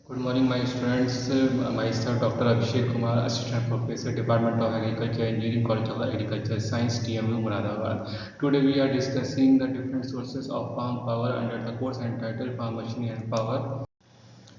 Good morning, my students. Myself, Dr. Abhishek Kumar, Assistant Professor, Department of Agriculture, Engineering, College of Agriculture Science, TMU, Muradabad. Today, we are discussing the different sources of farm power under the course entitled Farm Machinery and Power.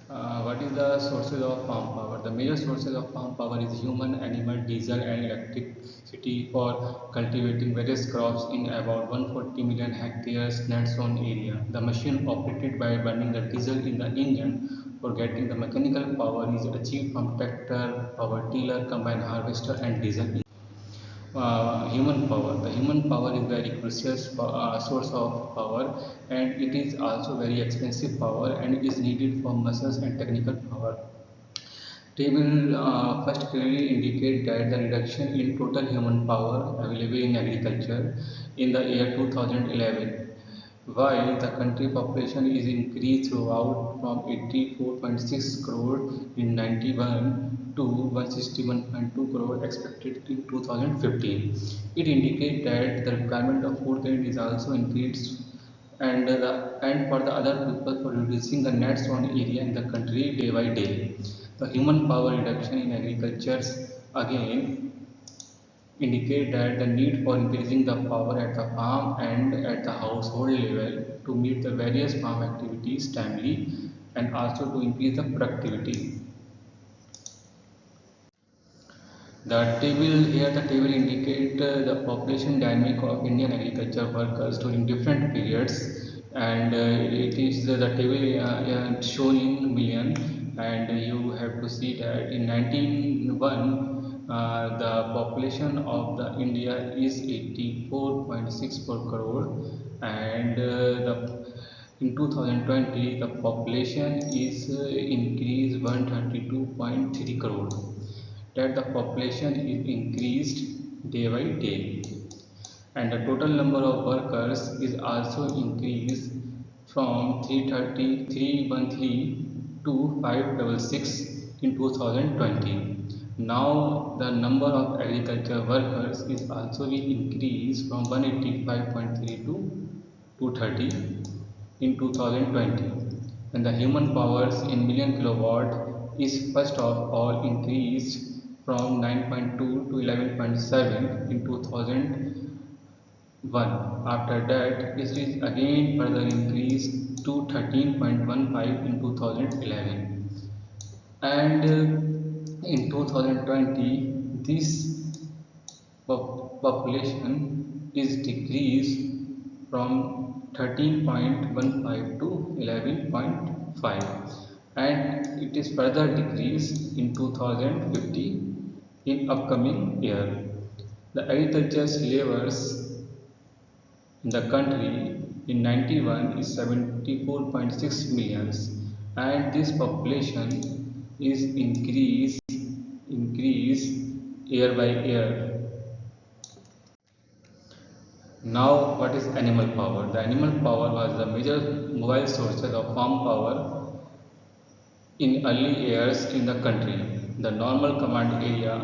What is the sources of farm power? The major sources of farm power is human, animal, diesel, and electricity for cultivating various crops in about 140 million hectares net sown area. The machine operated by burning the diesel in the engine for getting the mechanical power is achieved from tractor, power tiller, combine harvester, and diesel. Human power. The human power is very crucial source of power, and it is also very expensive power and is needed for muscles and technical power. Table first clearly indicate that the reduction in total human power available in agriculture in the year 2011, while the country population is increased throughout from 84.6 crore in 91 to 161.2 crore expected in 2015. It indicates that the requirement of food grain is also increased and for the other people for reducing the net sown area in the country day by day. The human power reduction in agriculture again indicate that the need for increasing the power at the farm and at the household level to meet the various farm activities timely and also to increase the productivity. The table indicate the population dynamic of Indian agriculture workers during different periods, and it is the table shown in million, and you have to see that in 1901 the population of the India is 84.64 crore, and in 2020 the population is increased 132.3 crore, that the population is increased day by day, and the total number of workers is also increased from 313 to 566 in 2020. Now the number of agriculture workers is also will increase from 185.3 to 230 in 2020, and the human powers in million kilowatt is first of all increased from 9.2 to 11.7 in 2001. After that, it is again further increased to 13.15 in 2011. And in 2020, this population is decreased from 13.15 to 11.5, and it is further decreased in 2050 in upcoming year. The agriculture laborers in the country in 91 is 74.6 millions, and this population is increase year by year. Now, what is animal power? The animal power was the major mobile sources of farm power in early years in the country. The normal command area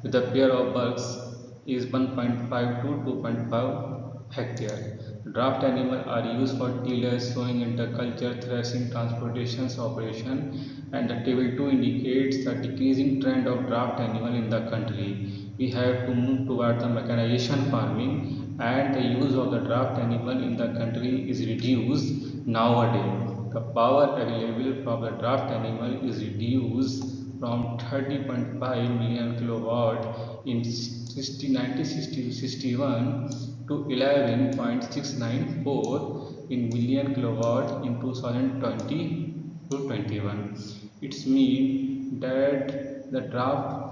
with a pair of bulbs is 1.5 to 2.5 hectare. Draft animals are used for tillage, sowing, interculture, threshing, transportation operation, and the table 2 indicates the decreasing trend of draft animal in the country. We have to move toward the mechanization farming, and the use of the draft animal in the country is reduced nowadays. The power available from the draft animal is reduced from 30.5 million kilowatt in 1961 to 11.694 in million kilowatt in 2020 to 21. It means that the draft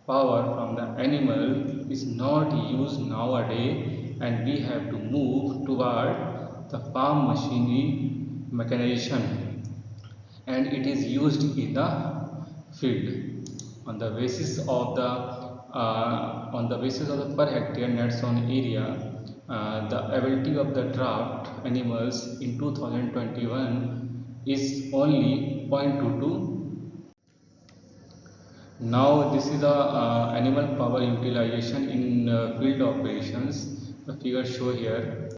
power from the animal is not used nowadays, and we have to move toward the farm machinery mechanization, and it is used in the field on the basis of the per hectare net sown area. The ability of the draft animals in 2021 is only 0.22. Now this is the animal power utilization in field operations. The figure show here,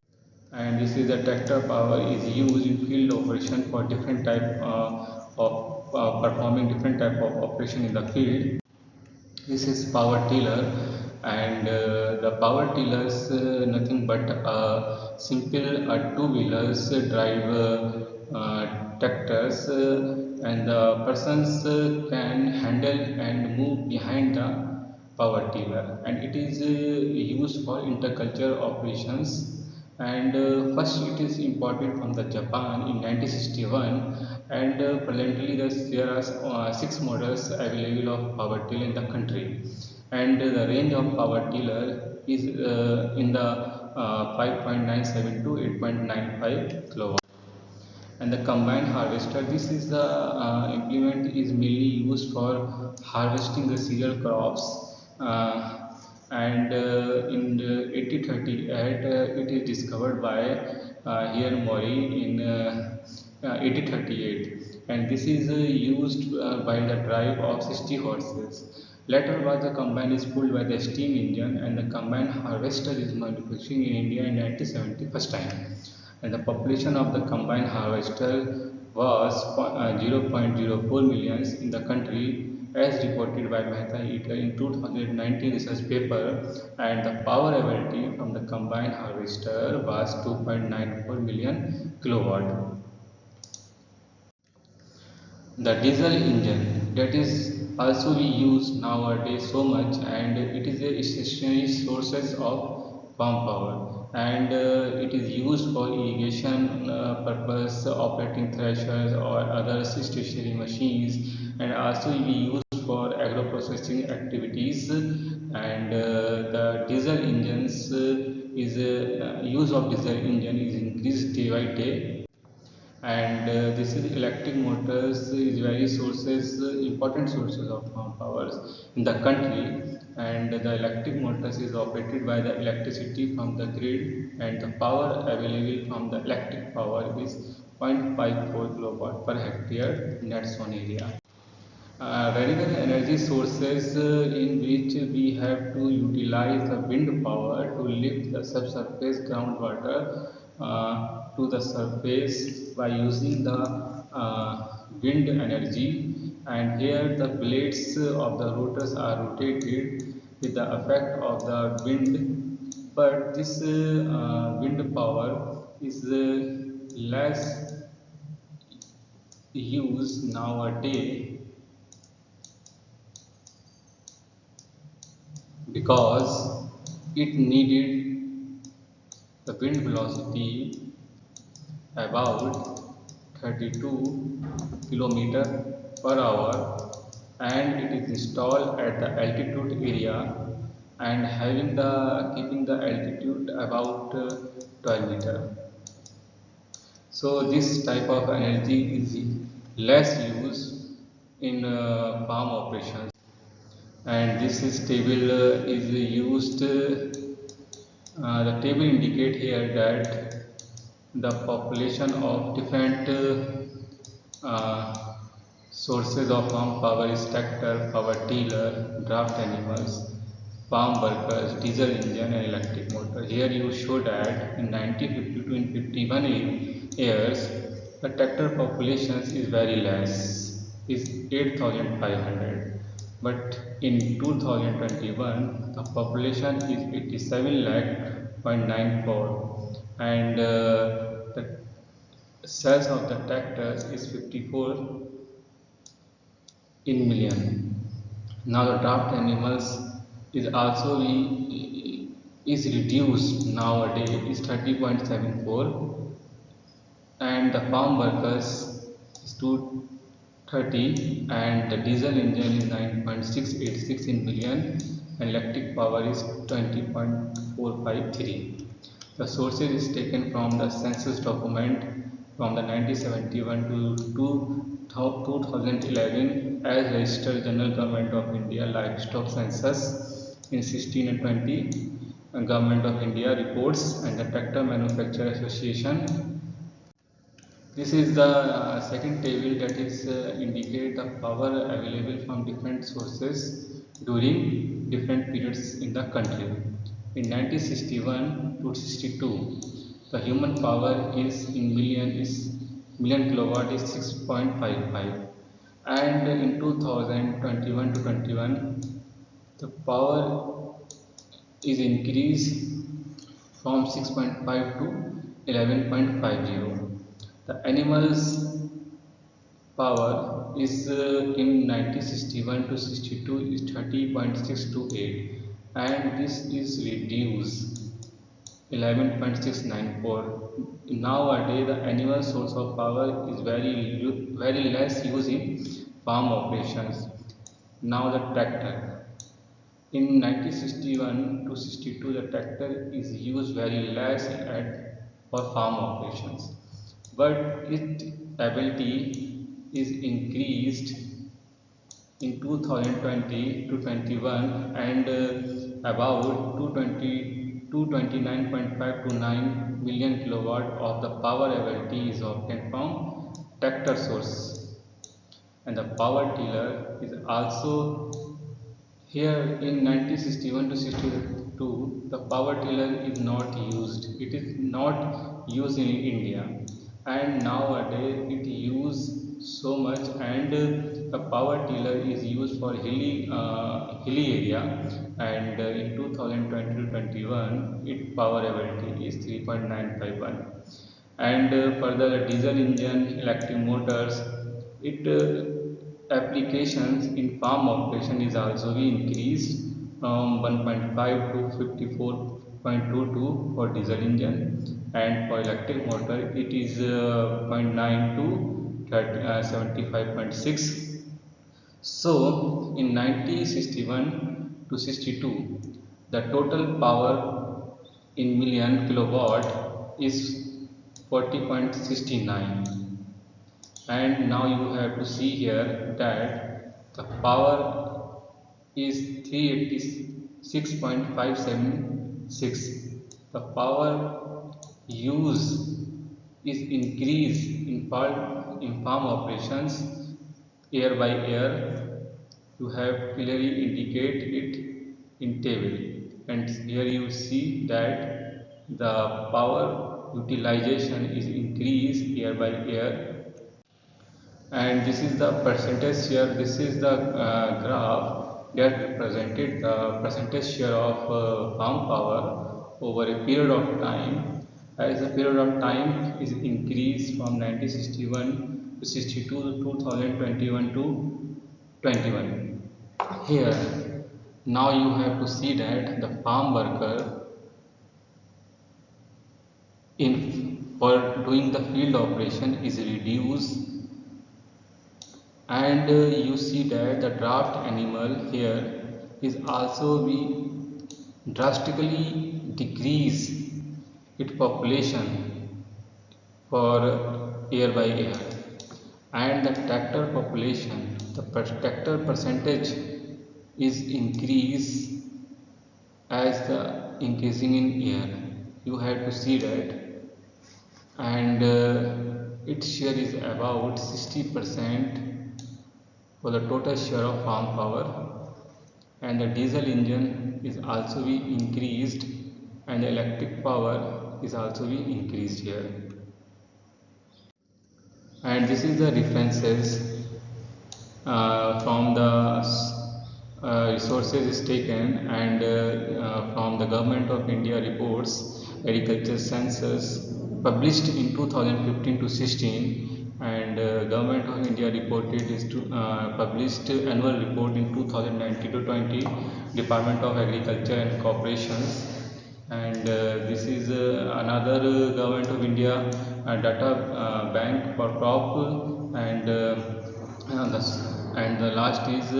and this is the tractor power is used in field operation for different type of performing different type of operation in the field. This is power tiller, and the power tillers nothing but simple two-wheelers drive tractors, and the persons can handle and move behind the power tiller, and it is used for intercultural operations. And first it is imported from the Japan in 1961, and presently there are six models available of power tiller in the country, and the range of power tiller is in the 5.97 to 8.95 kilowatt. And the combined harvester, this is the implement is mainly used for harvesting the cereal crops, and in 1838 it is discovered by here Mori in 1838, and this is used by the drive of 60 horses. Later was the combine is pulled by the steam engine, and the combine harvester is manufacturing in India in 1970 first time, and the population of the combined harvester was 0.04 millions in the country, as reported by Mehta Eater in 2019 research paper, and the power availability from the combined harvester was 2.94 million kilowatt. The diesel engine, that is also we use nowadays so much, and it is a stationary sources of pump power, and it is used for irrigation purpose, operating threshers or other stationary machines, and also we use for agro processing activities. And the diesel engines is use of diesel engine is increased day by day, and this is electric motors is very sources important sources of farm powers in the country, and the electric motors is operated by the electricity from the grid, and the power available from the electric power is 0.54 kilowatt per hectare net zone area. Renewable energy sources in which we have to utilize the wind power to lift the subsurface groundwater to the surface by using the wind energy, and here the blades of the rotors are rotated with the effect of the wind, but this wind power is less used nowadays because it needed the wind velocity about 32 kilometer per hour, and it is installed at the altitude area, and having the keeping the altitude about 12 meter. So this type of energy is less used in farm operations, and this is table is used the table indicate here that the population of different sources of farm power is tractor, power tiller, draft animals, farm workers, diesel engine and electric motor. Here you show that in 1952 in 51 years the tractor population is very less, is 8,500, but in 2021 the population is 87 lakh point 94, and the size of the tractors is 54 in million. Now the draft animals is also is reduced nowadays is 30.74, and the farm workers is 230, and the diesel engine is 9.686 in million, and electric power is 20.453. The sources is taken from the census document from the 1971 to 2011 as registered General Government of India Livestock Census in 16 and 20, Government of India reports, and the Tractor Manufacturer Association. This is the second table that is indicate the power available from different sources during different periods in the country. In 1961 to 62, the human power is in million kilowatt is 6.55, and in 2021 to 21 the power is increased from 6.5 to 11.50. The animals power is in 1961 to 62 is 30.628, and this is reduced 11.694. Nowadays, the animal source of power is very less used in farm operations. Now the tractor. In 1961 to 62, the tractor is used very less for farm operations, but its ability is increased in 2020 to 21, and about 229.5 to 9 million kilowatt of the power availability is obtained from tractor source, and the power tiller is also here in 1961 to 62, the power tiller is not used. It is not used in India, and nowadays it used so much, and the power tiller is used for hilly area, and in 2020 to 21, its power availability is 3.951, and further the diesel engine, electric motors, it applications in farm operation is also be increased from 1.5 to 54.22 for diesel engine, and for electric motor it is zero point 0.9 to 75.6. So in 1961 to 62, the total power in million kilowatt is 40.69, and now you have to see here that the power is 386.576. The power use is increased in farm operations year by year. You have clearly indicate it in table, and here you see that the power utilization is increased year by year, and this is the percentage share. This is the graph that represented the percentage share of farm power over a period of time, as the period of time is increased from 1961 to 62 to 2021 to 21. Here now you have to see that the farm worker in for doing the field operation is reduced, and you see that the draft animal here is also be drastically decrease its population for year by year, and the tractor population, the tractor percentage is increase as the increasing in year. You have to see that, and its share is about 60% for the total share of farm power, and the diesel engine is also be increased, and the electric power is also be increased here. And this is the references from the resources is taken, and from the Government of India reports, agriculture census published in 2015 to 16, and Government of India reported is to published annual report in 2019 to 20, Department of Agriculture and Corporations, and this is another Government of India data bank for crop, and and the last is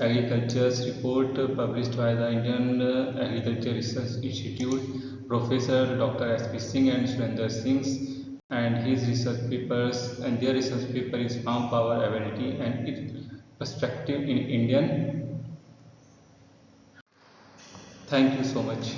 agriculture's report published by the Indian Agriculture Research Institute, Professor Dr. S.P. Singh and Surendra Singh, and his research papers, and their research paper is farm power ability and its perspective in Indian. Thank you so much.